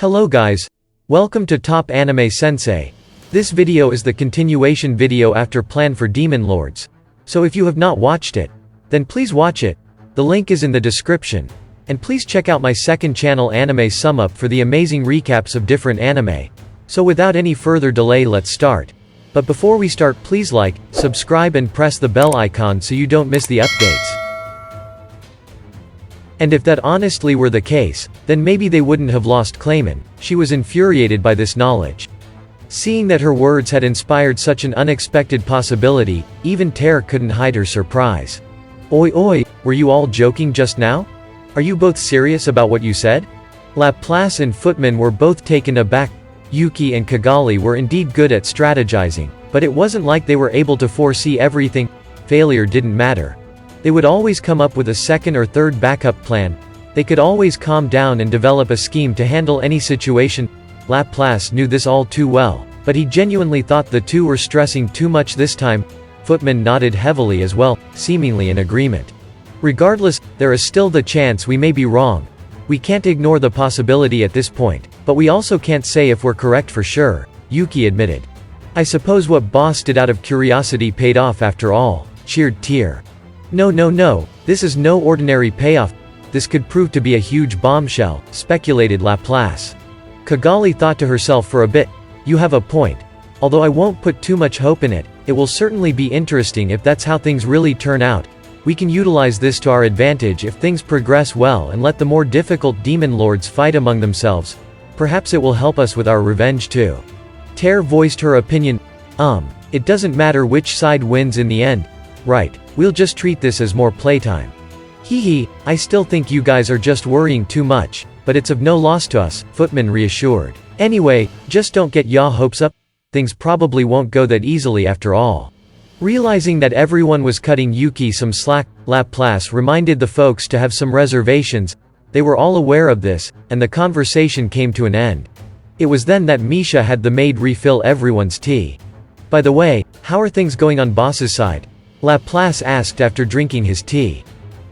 Hello guys. Welcome to Top Anime Sensei. This video is the continuation video after Plan for Demon Lords. So if you have not watched it, then please watch it. The link is in the description. And please check out my second channel Anime Sum Up for the amazing recaps of different anime. So without any further delay, let's start. But before we start, please like, subscribe and press the bell icon so you don't miss the updates. And if that honestly were the case, then maybe they wouldn't have lost Clayman. She was infuriated by this knowledge. Seeing that her words had inspired such an unexpected possibility, even Terre couldn't hide her surprise. Oi, were you all joking just now? Are you both serious about what you said? Laplace and Footman were both taken aback. Yuki and Kigali were indeed good at strategizing, but it wasn't like they were able to foresee everything. Failure didn't matter. They would always come up with a second or third backup plan. They could always calm down and develop a scheme to handle any situation. Laplace knew this all too well, but he genuinely thought the two were stressing too much this time. Footman nodded heavily as well, seemingly in agreement. Regardless, there is still the chance we may be wrong. We can't ignore the possibility at this point, but we also can't say if we're correct for sure, Yuki admitted. I suppose what Boss did out of curiosity paid off after all, cheered Terre. No, this is no ordinary payoff. This could prove to be a huge bombshell, speculated Laplace. Kigali thought to herself for a bit. You have a point. Although I won't put too much hope in it, it will certainly be interesting if that's how things really turn out. We can utilize this to our advantage if things progress well and let the more difficult demon lords fight among themselves. Perhaps it will help us with our revenge too. Terre voiced her opinion. It doesn't matter which side wins in the end. Right, we'll just treat this as more playtime. Hee, I still think you guys are just worrying too much, but it's of no loss to us, Footman reassured. Anyway, just don't get your hopes up. Things probably won't go that easily after all. Realizing that everyone was cutting Yuki some slack, Laplace reminded the folks to have some reservations. They were all aware of this, and the conversation came to an end. It was then that Misha had the maid refill everyone's tea. By the way, how are things going on Boss's side? Laplace asked after drinking his tea.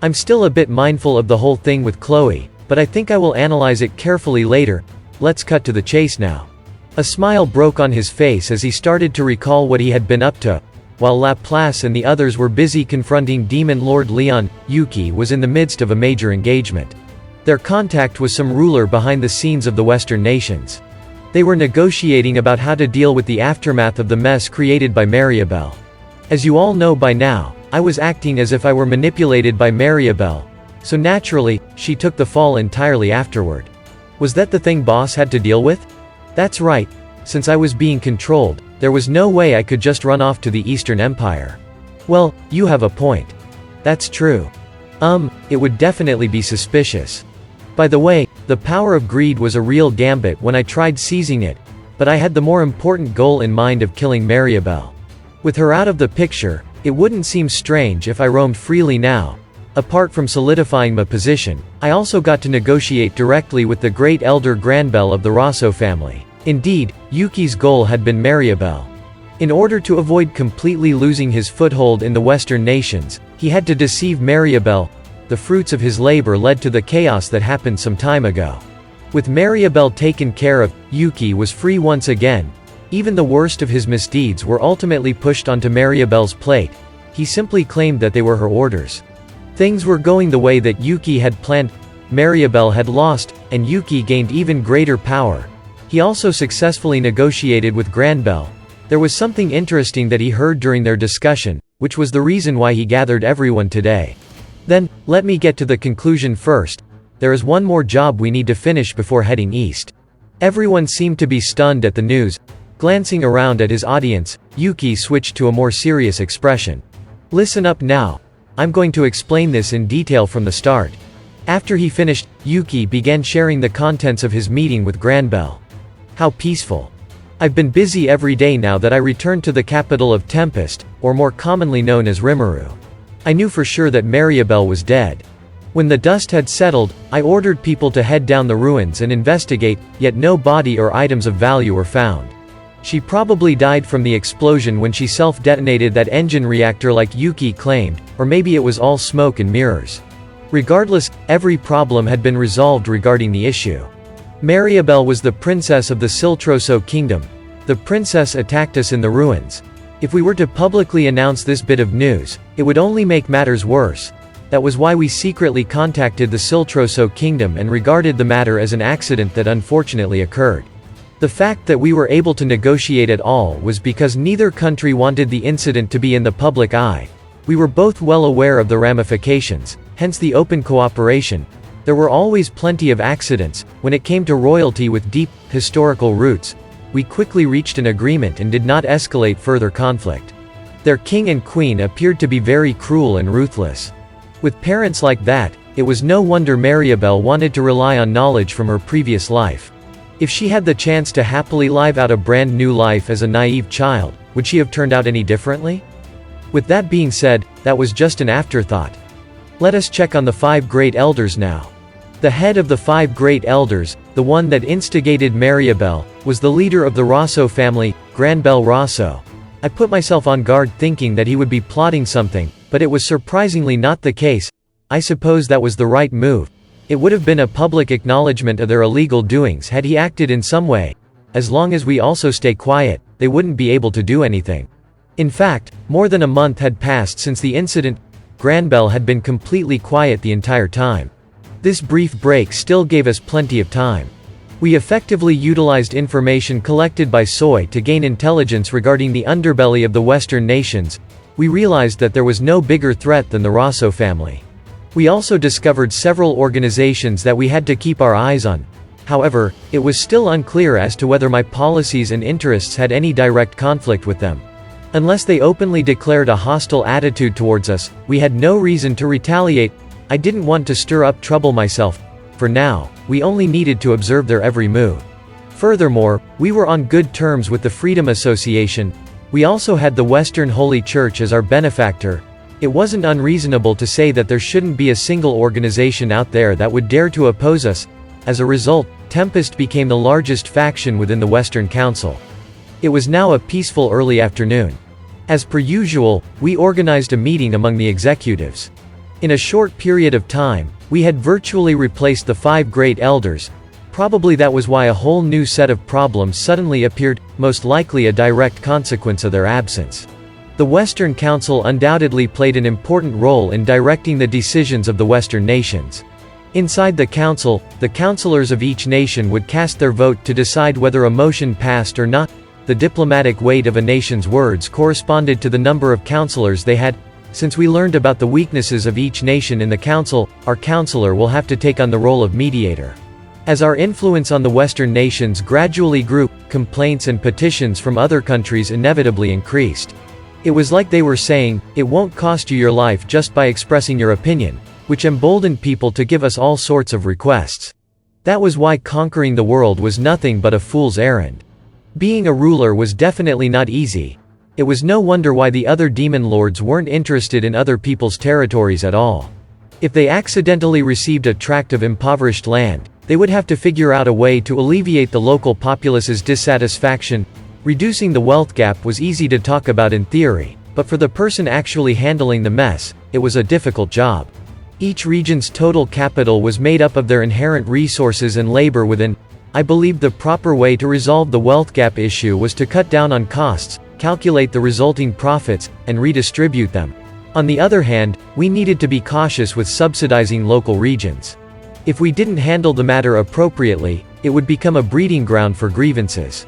I'm still a bit mindful of the whole thing with Chloe, but I think I will analyze it carefully later. Let's cut to the chase now. A smile broke on his face as he started to recall what he had been up to. While Laplace and the others were busy confronting Demon Lord Leon, Yuki was in the midst of a major engagement. Their contact was some ruler behind the scenes of the Western nations. They were negotiating about how to deal with the aftermath of the mess created by Mariabelle. As you all know by now, I was acting as if I were manipulated by Mariabelle, so naturally, she took the fall entirely afterward. Was that the thing Boss had to deal with? That's right. Since I was being controlled, there was no way I could just run off to the Eastern Empire. Well, you have a point. That's true. It would definitely be suspicious. By the way, the power of greed was a real gambit when I tried seizing it, but I had the more important goal in mind of killing Mariabelle. With her out of the picture, it wouldn't seem strange if I roamed freely now. Apart from solidifying my position, I also got to negotiate directly with the great elder Granbelle of the Rosso family. Indeed, Yuki's goal had been Mariabelle. In order to avoid completely losing his foothold in the Western nations, he had to deceive Mariabelle. The fruits of his labor led to the chaos that happened some time ago. With Mariabelle taken care of, Yuki was free once again. Even the worst of his misdeeds were ultimately pushed onto Mariabelle's plate. He simply claimed that they were her orders. Things were going the way that Yuki had planned. Mariabelle had lost, and Yuki gained even greater power. He also successfully negotiated with Granbelle. There was something interesting that he heard during their discussion, which was the reason why he gathered everyone today. Then, let me get to the conclusion first. There is one more job we need to finish before heading east. Everyone seemed to be stunned at the news. Glancing around at his audience, Yuki switched to a more serious expression. Listen up now. I'm going to explain this in detail from the start. After he finished, Yuki began sharing the contents of his meeting with Granbelle. How peaceful. I've been busy every day now that I returned to the capital of Tempest, or more commonly known as Rimuru. I knew for sure that Mariabelle was dead. When the dust had settled, I ordered people to head down the ruins and investigate, yet no body or items of value were found. She probably died from the explosion when she self-detonated that engine reactor like Yuki claimed, or maybe it was all smoke and mirrors. Regardless, every problem had been resolved regarding the issue. Mariabel was the princess of the Siltroso kingdom. The princess attacked us in the ruins. If we were to publicly announce this bit of news, it would only make matters worse. That was why we secretly contacted the Siltroso kingdom and regarded the matter as an accident that unfortunately occurred. The fact that we were able to negotiate at all was because neither country wanted the incident to be in the public eye. We were both well aware of the ramifications, hence the open cooperation. There were always plenty of accidents. When it came to royalty with deep, historical roots, we quickly reached an agreement and did not escalate further conflict. Their king and queen appeared to be very cruel and ruthless. With parents like that, it was no wonder Mariabel wanted to rely on knowledge from her previous life. If she had the chance to happily live out a brand new life as a naive child, would she have turned out any differently? With that being said, that was just an afterthought. Let us check on the 5 great elders now. The head of the 5 great elders, the one that instigated Mariabel, was the leader of the Rosso family, Granbel Rosso. I put myself on guard thinking that he would be plotting something, but it was surprisingly not the case. I suppose that was the right move. It would have been a public acknowledgement of their illegal doings had he acted in some way. As long as we also stay quiet, they wouldn't be able to do anything. In fact, more than a month had passed since the incident. Granbel had been completely quiet the entire time. This brief break still gave us plenty of time. We effectively utilized information collected by Soy to gain intelligence regarding the underbelly of the Western nations. We realized that there was no bigger threat than the Rosso family. We also discovered several organizations that we had to keep our eyes on. However, it was still unclear as to whether my policies and interests had any direct conflict with them. Unless they openly declared a hostile attitude towards us, we had no reason to retaliate. I didn't want to stir up trouble myself. For now, we only needed to observe their every move. Furthermore, we were on good terms with the Freedom Association. We also had the Western Holy Church as our benefactor. It wasn't unreasonable to say that there shouldn't be a single organization out there that would dare to oppose us. As a result, Tempest became the largest faction within the Western Council. It was now a peaceful early afternoon. As per usual, we organized a meeting among the executives. In a short period of time, we had virtually replaced the 5 great elders. Probably that was why a whole new set of problems suddenly appeared, most likely a direct consequence of their absence. The Western Council undoubtedly played an important role in directing the decisions of the Western nations. Inside the council, the councillors of each nation would cast their vote to decide whether a motion passed or not. The diplomatic weight of a nation's words corresponded to the number of councillors they had. Since we learned about the weaknesses of each nation in the council, our councillor will have to take on the role of mediator. As our influence on the Western nations gradually grew, complaints and petitions from other countries inevitably increased. It was like they were saying, "It won't cost you your life just by expressing your opinion," which emboldened people to give us all sorts of requests. That was why conquering the world was nothing but a fool's errand. Being a ruler was definitely not easy. It was no wonder why the other demon lords weren't interested in other people's territories at all. If they accidentally received a tract of impoverished land, they would have to figure out a way to alleviate the local populace's dissatisfaction. Reducing the wealth gap was easy to talk about in theory, but for the person actually handling the mess, it was a difficult job. Each region's total capital was made up of their inherent resources and labor within. I believed the proper way to resolve the wealth gap issue was to cut down on costs, calculate the resulting profits, and redistribute them. On the other hand, we needed to be cautious with subsidizing local regions. If we didn't handle the matter appropriately, it would become a breeding ground for grievances.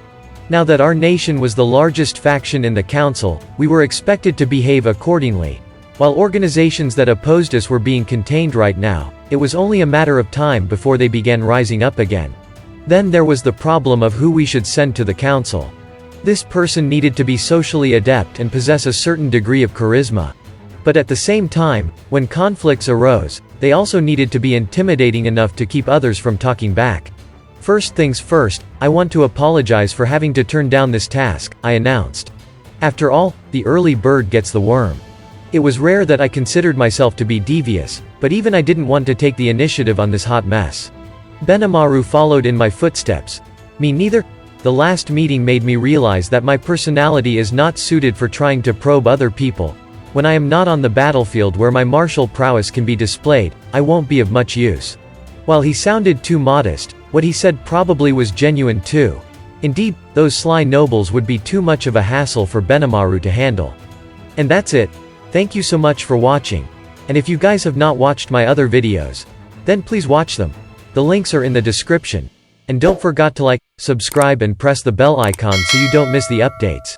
Now that our nation was the largest faction in the council, we were expected to behave accordingly. While organizations that opposed us were being contained right now, it was only a matter of time before they began rising up again. Then there was the problem of who we should send to the council. This person needed to be socially adept and possess a certain degree of charisma. But at the same time, when conflicts arose, they also needed to be intimidating enough to keep others from talking back. First things first, I want to apologize for having to turn down this task, I announced. After all, the early bird gets the worm. It was rare that I considered myself to be devious, but even I didn't want to take the initiative on this hot mess. Benimaru followed in my footsteps. Me neither. The last meeting made me realize that my personality is not suited for trying to probe other people. When I am not on the battlefield where my martial prowess can be displayed, I won't be of much use. While he sounded too modest, What he said probably was genuine too. Indeed, those sly nobles would be too much of a hassle for Benimaru to handle. And that's it. Thank you so much for watching. And if you guys have not watched my other videos, then please watch them. The links are in the description. And don't forget to like, subscribe and press the bell icon so you don't miss the updates.